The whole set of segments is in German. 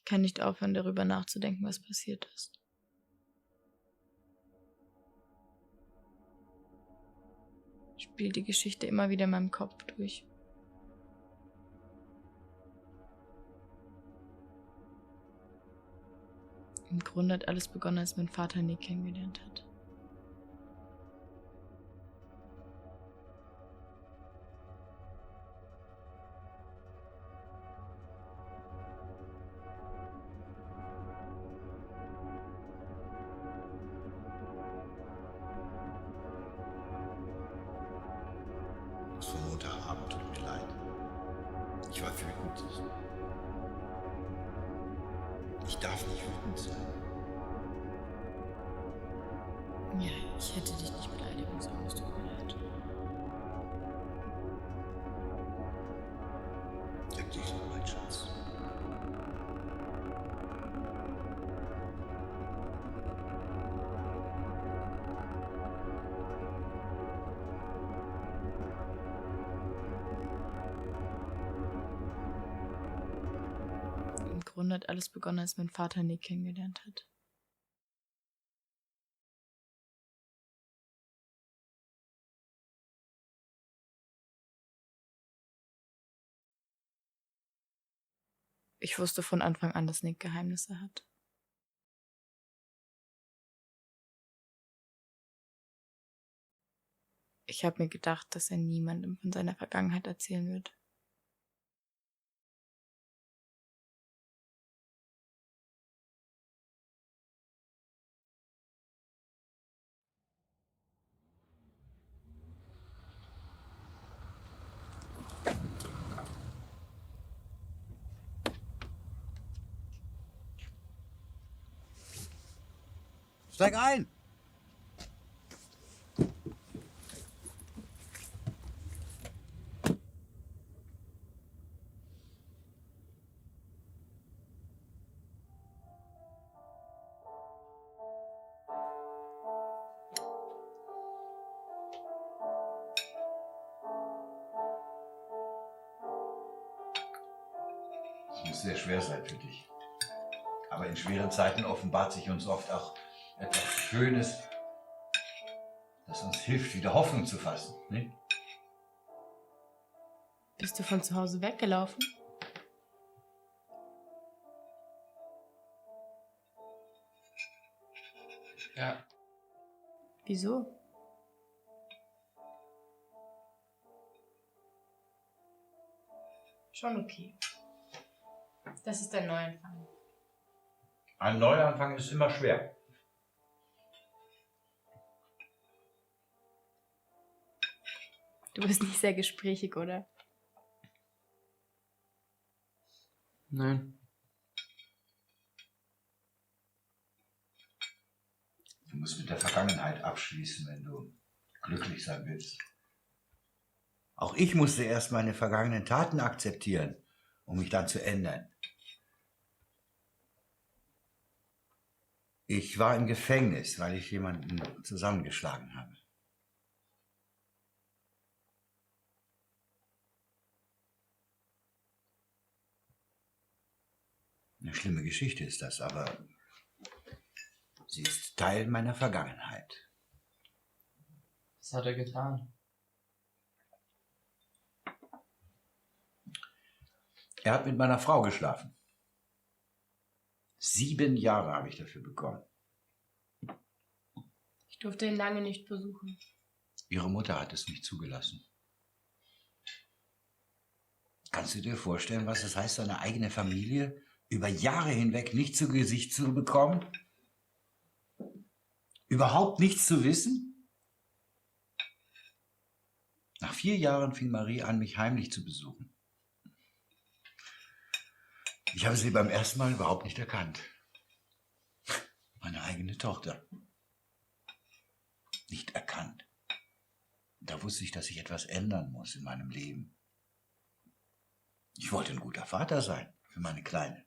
kann nicht aufhören, darüber nachzudenken, was passiert ist. Ich spiele die Geschichte immer wieder in meinem Kopf durch. Im Grunde hat alles begonnen, als mein Vater Nick kennengelernt hat. Das vom Montagabend tut mir leid. Ich war wütend. Ich darf nicht wütend sein. Ja, ich hätte dich nicht beleidigen sollen, es tut mir leid. Ich hab dich lieb, mein Schatz. Im Grunde hat alles begonnen, als mein Vater Nick kennengelernt hat. Ich wusste von Anfang an, dass Nick Geheimnisse hat. Ich habe mir gedacht, dass er niemandem von seiner Vergangenheit erzählen wird. Steig ein! Es muss sehr schwer sein für dich. Aber in schweren Zeiten offenbart sich uns oft auch etwas Schönes, das uns hilft, wieder Hoffnung zu fassen. Nicht? Bist du von zu Hause weggelaufen? Ja. Wieso? Schon okay. Das ist ein Neuanfang. Ein Neuanfang ist immer schwer. Du bist nicht sehr gesprächig, oder? Nein. Du musst mit der Vergangenheit abschließen, wenn du glücklich sein willst. Auch ich musste erst meine vergangenen Taten akzeptieren, um mich dann zu ändern. Ich war im Gefängnis, weil ich jemanden zusammengeschlagen habe. Eine schlimme Geschichte ist das, aber sie ist Teil meiner Vergangenheit. Was hat er getan? Er hat mit meiner Frau geschlafen. 7 Jahre habe ich dafür bekommen. Ich durfte ihn lange nicht besuchen. Ihre Mutter hat es nicht zugelassen. Kannst du dir vorstellen, was es heißt, seine eigene Familie über Jahre hinweg nicht zu Gesicht zu bekommen? Überhaupt nichts zu wissen? Nach 4 Jahren fing Marie an, mich heimlich zu besuchen. Ich habe sie beim ersten Mal überhaupt nicht erkannt. Meine eigene Tochter. Nicht erkannt. Da wusste ich, dass ich etwas ändern muss in meinem Leben. Ich wollte ein guter Vater sein für meine Kleine.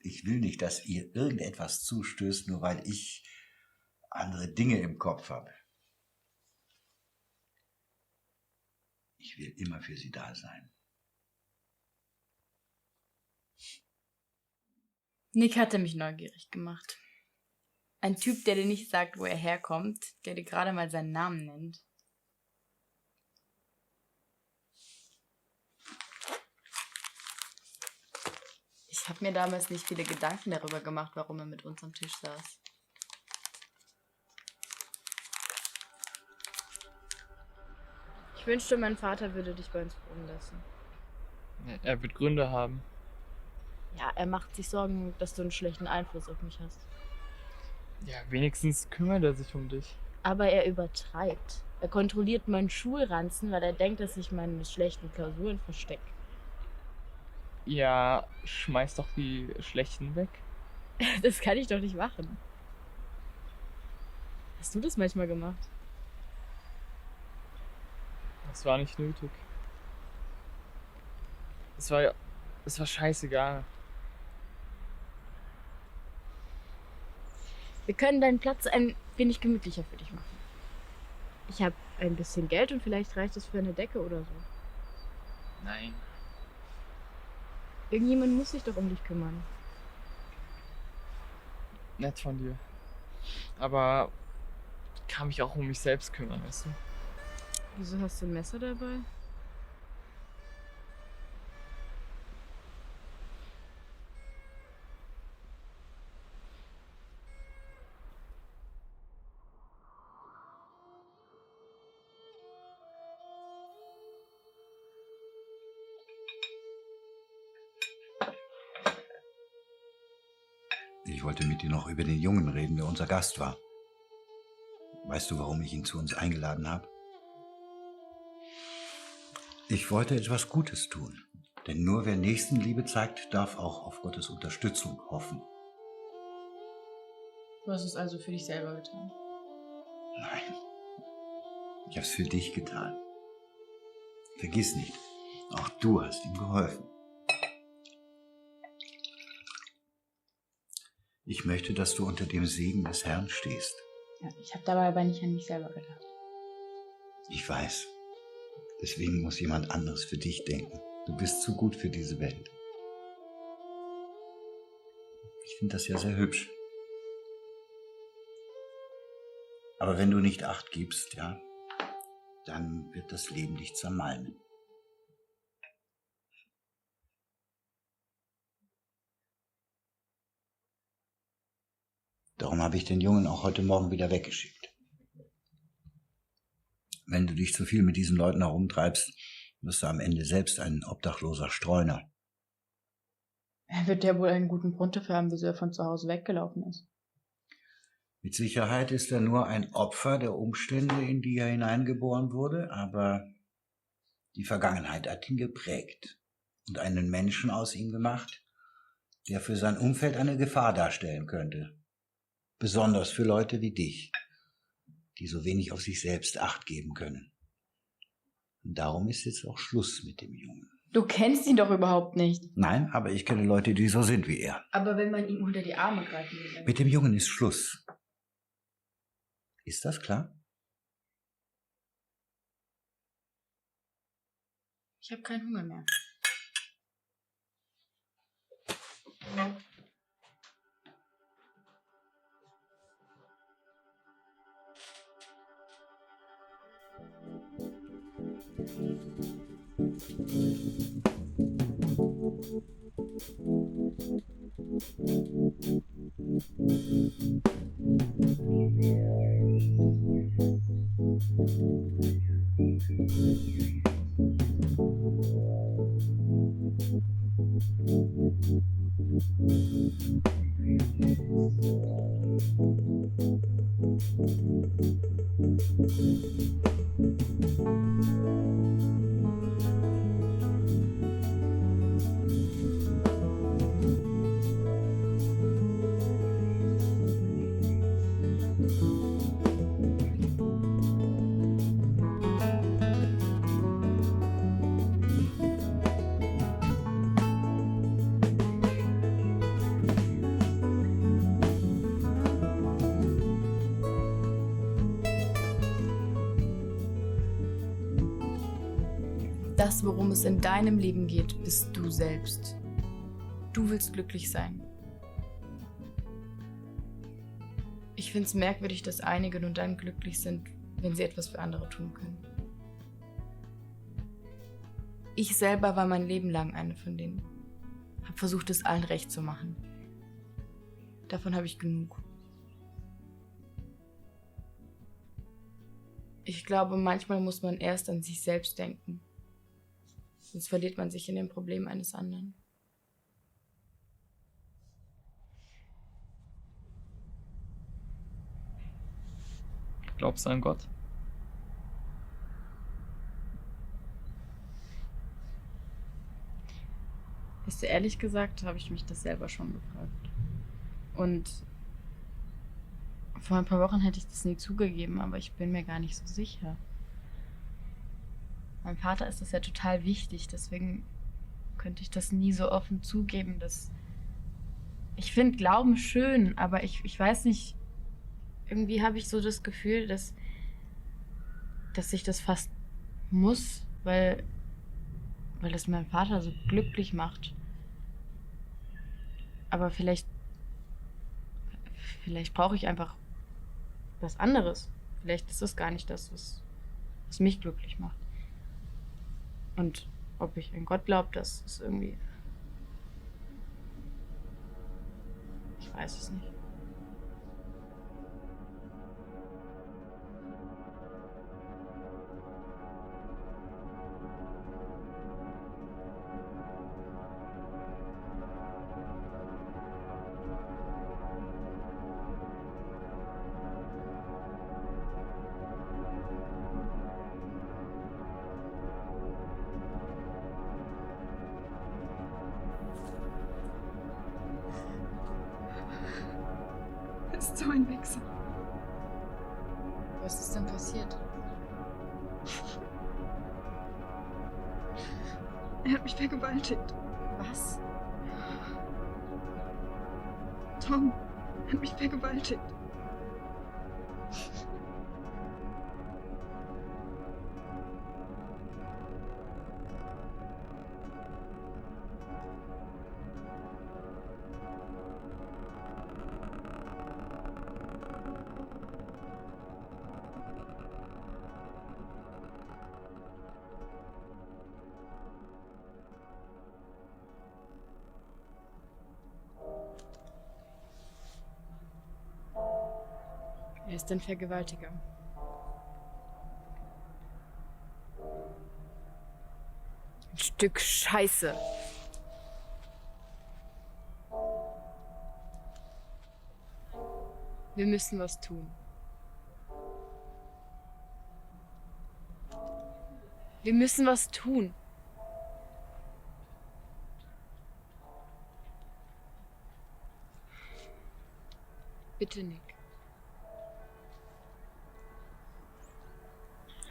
Ich will nicht, dass ihr irgendetwas zustößt, nur weil ich andere Dinge im Kopf habe. Ich will immer für sie da sein. Nick hatte mich neugierig gemacht. Ein Typ, der dir nicht sagt, wo er herkommt, der dir gerade mal seinen Namen nennt. Ich habe mir damals nicht viele Gedanken darüber gemacht, warum er mit uns am Tisch saß. Ich wünschte, mein Vater würde dich bei uns wohnen lassen. Er wird Gründe haben. Ja, er macht sich Sorgen, dass du einen schlechten Einfluss auf mich hast. Ja, wenigstens kümmert er sich um dich. Aber er übertreibt. Er kontrolliert meinen Schulranzen, weil er denkt, dass ich meine schlechten Klausuren verstecke. Ja, schmeiß doch die schlechten weg. Das kann ich doch nicht machen. Hast du das manchmal gemacht? Das war nicht nötig. Es war scheißegal. Wir können deinen Platz ein wenig gemütlicher für dich machen. Ich habe ein bisschen Geld und vielleicht reicht es für eine Decke oder so. Nein. Irgendjemand muss sich doch um dich kümmern. Nett von dir. Aber ich kann mich auch um mich selbst kümmern, weißt du? Wieso hast du ein Messer dabei? Ich wollte mit dir noch über den Jungen reden, der unser Gast war. Weißt du, warum ich ihn zu uns eingeladen habe? Ich wollte etwas Gutes tun. Denn nur wer Nächstenliebe zeigt, darf auch auf Gottes Unterstützung hoffen. Du hast es also für dich selber getan. Nein, ich habe es für dich getan. Vergiss nicht, auch du hast ihm geholfen. Ich möchte, dass du unter dem Segen des Herrn stehst. Ja, ich habe dabei aber nicht an mich selber gedacht. Ich weiß. Deswegen muss jemand anderes für dich denken. Du bist zu gut für diese Welt. Ich finde das ja sehr hübsch. Aber wenn du nicht Acht gibst, ja, dann wird das Leben dich zermalmen. Darum habe ich den Jungen auch heute Morgen wieder weggeschickt. Wenn du dich zu viel mit diesen Leuten herumtreibst, wirst du am Ende selbst ein obdachloser Streuner. Er wird ja wohl einen guten Grund dafür haben, wieso er von zu Hause weggelaufen ist. Mit Sicherheit ist er nur ein Opfer der Umstände, in die er hineingeboren wurde, aber die Vergangenheit hat ihn geprägt und einen Menschen aus ihm gemacht, der für sein Umfeld eine Gefahr darstellen könnte. Besonders für Leute wie dich, die so wenig auf sich selbst Acht geben können. Und darum ist jetzt auch Schluss mit dem Jungen. Du kennst ihn doch überhaupt nicht. Nein, aber ich kenne Leute, die so sind wie er. Aber wenn man ihm unter die Arme greifen will. Mit dem Jungen ist Schluss. Ist das klar? Ich habe keinen Hunger mehr. Das, worum es in deinem Leben geht, bist du selbst. Du willst glücklich sein. Ich finde es merkwürdig, dass einige nur dann glücklich sind, wenn sie etwas für andere tun können. Ich selber war mein Leben lang eine von denen. Hab versucht, es allen recht zu machen. Davon habe ich genug. Ich glaube, manchmal muss man erst an sich selbst denken. Sonst verliert man sich in den Problemen eines anderen. Glaubst du an Gott? Weißt du, ehrlich gesagt, habe ich mich das selber schon gefragt. Und vor ein paar Wochen hätte ich das nie zugegeben, aber ich bin mir gar nicht so sicher. Meinem Vater ist das ja total wichtig, deswegen könnte ich das nie so offen zugeben, dass ich finde Glauben schön, aber ich weiß nicht, irgendwie habe ich so das Gefühl, dass ich das fast muss, weil das meinen Vater so glücklich macht. Aber vielleicht brauche ich einfach was anderes. Vielleicht ist das gar nicht das, was mich glücklich macht. Und ob ich an Gott glaube, das ist irgendwie... Ich weiß es nicht. Er ist so ein Wichser. Was ist denn passiert? Er hat mich vergewaltigt. Was? Tom hat mich vergewaltigt. Er ist ein Vergewaltiger. Ein Stück Scheiße. Wir müssen was tun. Wir müssen was tun. Bitte, Nick.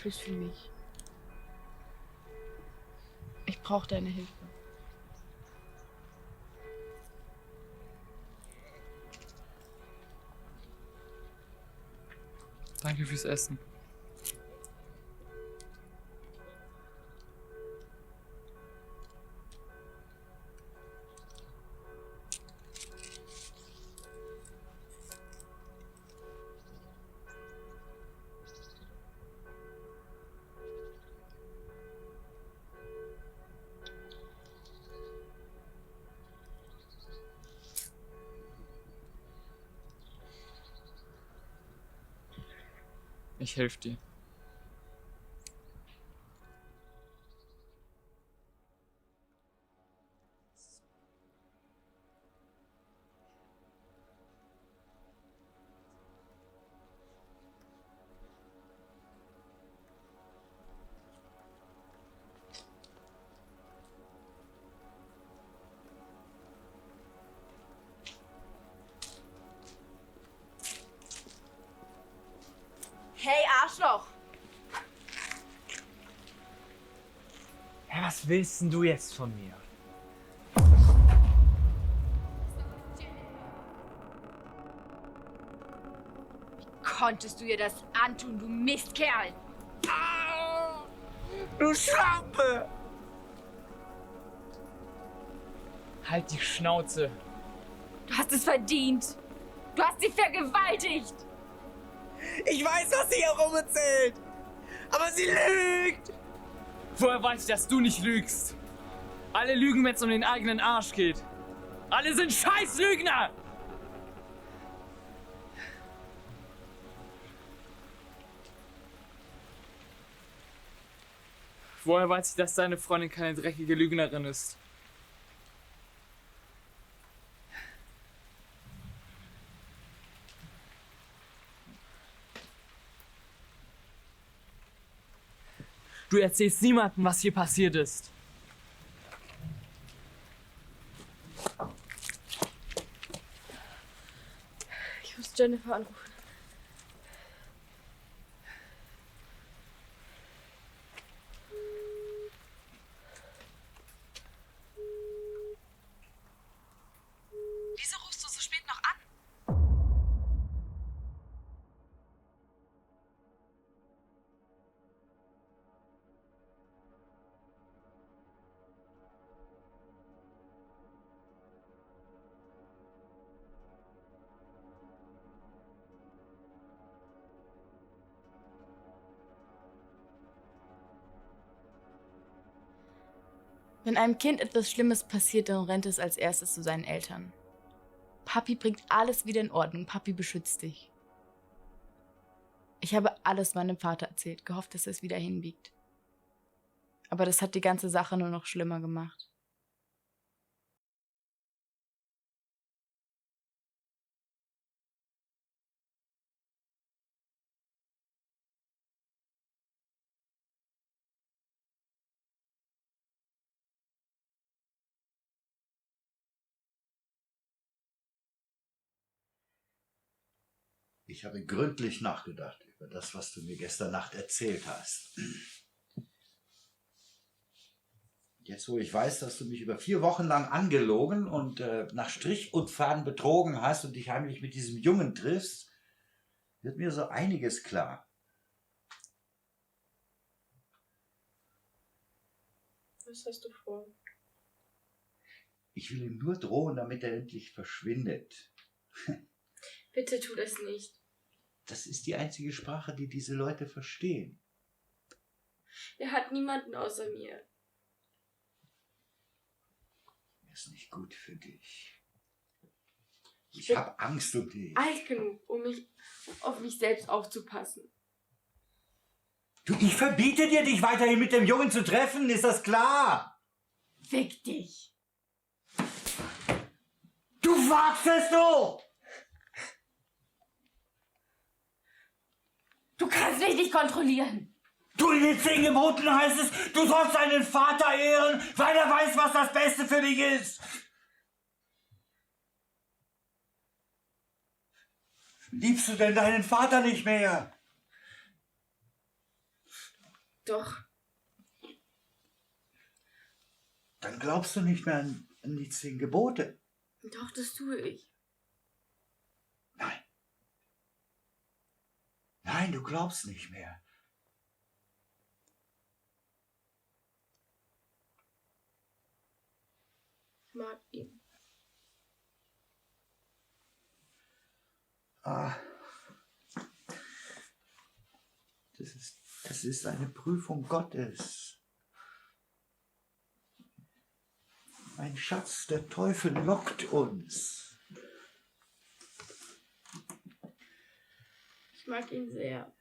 Tu's für mich. Ich brauche deine Hilfe. Danke fürs Essen. Ich helfe dir. Hey, Arschloch! Hä, was willst denn du jetzt von mir? Konntest du ihr das antun, du Mistkerl? Du Schlampe! Halt die Schnauze. Du hast es verdient. Du hast sie vergewaltigt. Ich weiß, was sie herum erzählt. Aber sie lügt. Woher weiß ich, dass du nicht lügst? Alle lügen, wenn es um den eigenen Arsch geht. Alle sind Scheißlügner! Woher weiß ich, dass deine Freundin keine dreckige Lügnerin ist? Du erzählst niemandem, was hier passiert ist. Ich muss Jennifer anrufen. Wieso rufst du so spät noch an? Wenn einem Kind etwas Schlimmes passiert, dann rennt es als erstes zu seinen Eltern. Papi bringt alles wieder in Ordnung. Papi beschützt dich. Ich habe alles meinem Vater erzählt, gehofft, dass er es wieder hinbiegt. Aber das hat die ganze Sache nur noch schlimmer gemacht. Ich habe gründlich nachgedacht über das, was du mir gestern Nacht erzählt hast. Jetzt, wo ich weiß, dass du mich über 4 Wochen lang angelogen und nach Strich und Faden betrogen hast und dich heimlich mit diesem Jungen triffst, wird mir so einiges klar. Was hast du vor? Ich will ihm nur drohen, damit er endlich verschwindet. Bitte tu das nicht. Das ist die einzige Sprache, die diese Leute verstehen. Er hat niemanden außer mir. Ist nicht gut für dich. Ich habe Angst um dich. Alt genug, um auf mich selbst aufzupassen. Du, ich verbiete dir, dich weiterhin mit dem Jungen zu treffen, ist das klar? Fick dich! Du wagst es doch! Du kannst mich nicht kontrollieren! Du, in den 10 Geboten heißt es, du sollst deinen Vater ehren, weil er weiß, was das Beste für dich ist. Liebst du denn deinen Vater nicht mehr? Doch. Dann glaubst du nicht mehr an die 10 Gebote. Doch, das tue ich. Nein. Nein, du glaubst nicht mehr. Ich mag ihn. Ah. Das ist eine Prüfung Gottes. Mein Schatz, der Teufel lockt uns. Ich mag ihn sehr.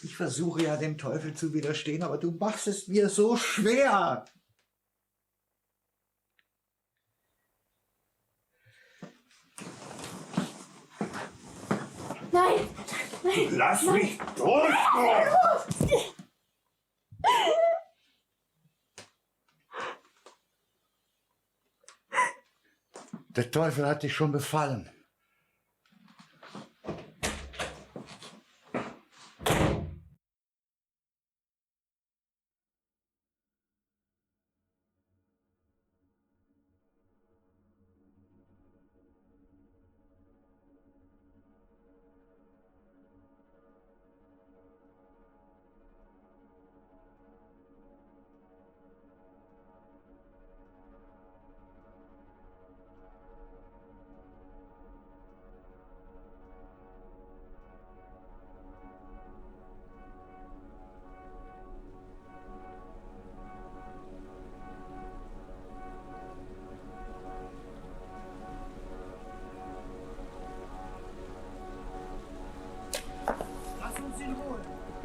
Ich versuche ja dem Teufel zu widerstehen, aber du machst es mir so schwer. Nein! Nein! Lass mich durch! Der Teufel hat dich schon befallen.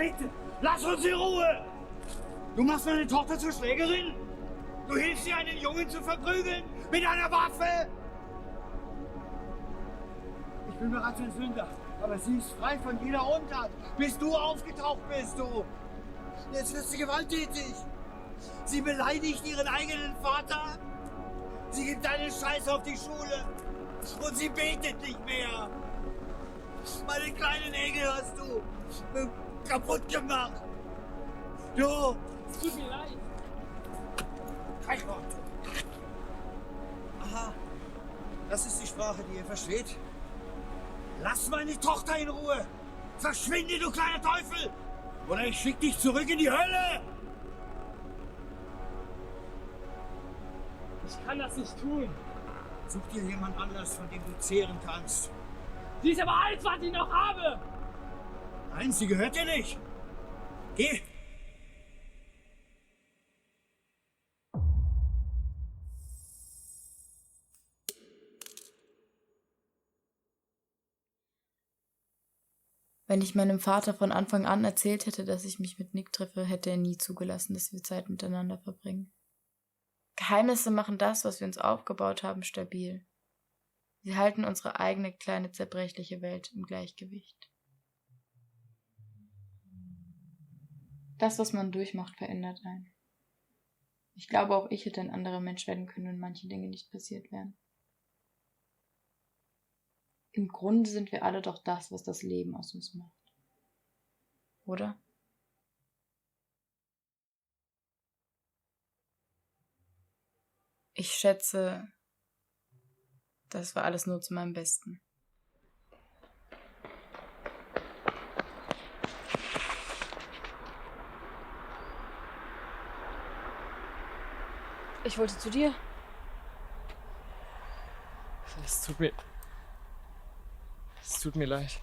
Bitte, lass uns in Ruhe! Du machst meine Tochter zur Schlägerin? Du hilfst ihr, einen Jungen zu verprügeln? Mit einer Waffe? Ich bin bereits ein Sünder, aber sie ist frei von jeder Untat, bis du aufgetaucht bist, du! Jetzt wird sie gewalttätig! Sie beleidigt ihren eigenen Vater! Sie gibt einen Scheiß auf die Schule! Und sie betet nicht mehr! Meine kleinen Engel hast du kaputt gemacht! Du! Es tut mir leid. Kein Wort! Aha, das ist die Sprache, die ihr versteht. Lass meine Tochter in Ruhe! Verschwinde, du kleiner Teufel! Oder ich schick dich zurück in die Hölle! Ich kann das nicht tun. Such dir jemand anders, von dem du zehren kannst. Sie ist aber alles, was ich noch habe. Nein, sie gehört dir nicht. Geh! Wenn ich meinem Vater von Anfang an erzählt hätte, dass ich mich mit Nick treffe, hätte er nie zugelassen, dass wir Zeit miteinander verbringen. Geheimnisse machen das, was wir uns aufgebaut haben, stabil. Sie halten unsere eigene kleine zerbrechliche Welt im Gleichgewicht. Das, was man durchmacht, verändert einen. Ich glaube, auch ich hätte ein anderer Mensch werden können, wenn manche Dinge nicht passiert wären. Im Grunde sind wir alle doch das, was das Leben aus uns macht. Oder? Ich schätze, das war alles nur zu meinem Besten. Ich wollte zu dir. Es tut mir leid.